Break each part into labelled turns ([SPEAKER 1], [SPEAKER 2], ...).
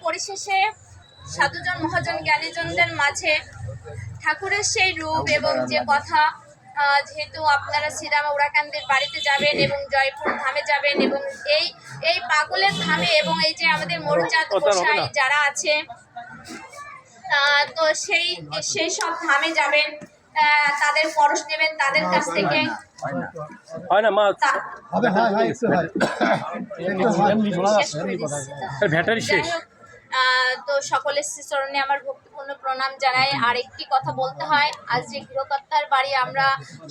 [SPEAKER 1] পরিশেষে সাধুজন মহাজন জ্ঞানীজনদের মাঝে ঠাকুরের সেই রূপ এবং যে কথা, যেহেতু আপনারা শ্রীরাম উড়াকান্দির বাড়িতে যাবেন এবং জয়পুর ধামে যাবেন এবং এই পাগলের ধামে এবং এই যে আমাদের মরুচাঁদ গোসাই যারা আছে, তো সেই সব ধামে যাবেন, তাদের পরশ নেবেন তাদের কাছ থেকে।
[SPEAKER 2] হয় না মা, ব্যাটারি শেষ।
[SPEAKER 1] তো সকলের শ্রীচরণে আমার ভক্তিপূর্ণ প্রণাম জানাই। আর একটি কথা বলতে হয়, আজ যে গৃহকর্তার বাড়ি আমরা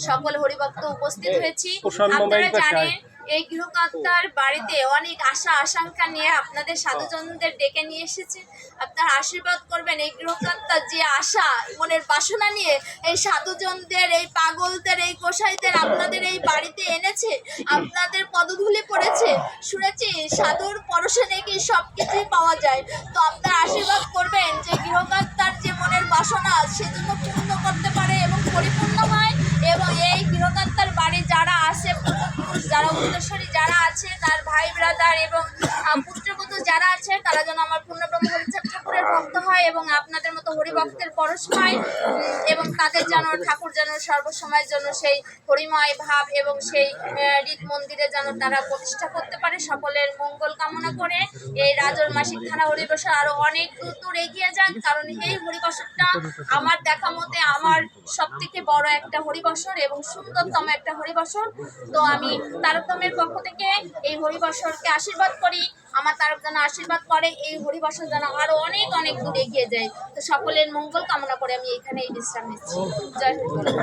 [SPEAKER 1] সকল হরিভক্ত উপস্থিত হয়েছি, আপনারা জানেন এই গৃহকর্তার বাড়িতে অনেক আশা আকাঙ্ক্ষা নিয়ে আপনাদের সাধুজনদের ডেকে নিয়ে এসেছে। আপনারা আশীর্বাদ করবেন, এই গৃহকর্তার যে আশা মনের বাসনা নিয়ে এই সাধুজনদের, এই পাগলদের, এই গোসাইদের আপনাদের এই বাড়িতে এনেছে, আপনাদের পদধূলি পড়েছে। শুনেছি সাধুর পরশে নাকি সব কিছুই পাওয়া যায়। তো আপনারা আশীর্বাদ করবেন যে গৃহকর্তার যে মনের বাসনা সেজন্য পূর্ণ করতে পারে এবং পরিপূর্ণ হয়। এবং এই গৃহকর্তার বাড়ি যারা আছে, যারা উত্তরস্বরী যারা আছে, তার ভাই ব্রাদার এবং পুত্রবধূ যারা আছে, তারা যেন আমার পূর্ণব্রহ্ম হরিচাঁদ ঠাকুরের ভক্ত হয় এবং আপনাদের মতো হরিভক্তের পরশ পায় এবং তাদের যেন ঠাকুর যেন সর্বসময়ের জন্য সেই হরিময় ভাব এবং সেই হৃদ মন্দিরে যেন তারা প্রতিষ্ঠা করতে পারে। সকলের মঙ্গল কামনা করে এই রাজর মাসিক থানা হরিবসর আরো অনেক দূর এগিয়ে যান, কারণ এই হরিবসরটা আমার দেখা মতে আমার সব থেকে বড় একটা হরিবসর এবং সুন্দরতম একটা হরিবসর। তো আমি তারকদমের পক্ষ থেকে এই হরিবসরকে আশীর্বাদ করি, আমার তারক যেন আশীর্বাদ করে এই হরিবসর যেন আরো অনেক অনেক দূর এগিয়ে যায়। তো সকলের মঙ্গল কামনা করে আমি এখানে বিশ্রাম নিচ্ছি। জয় হরি।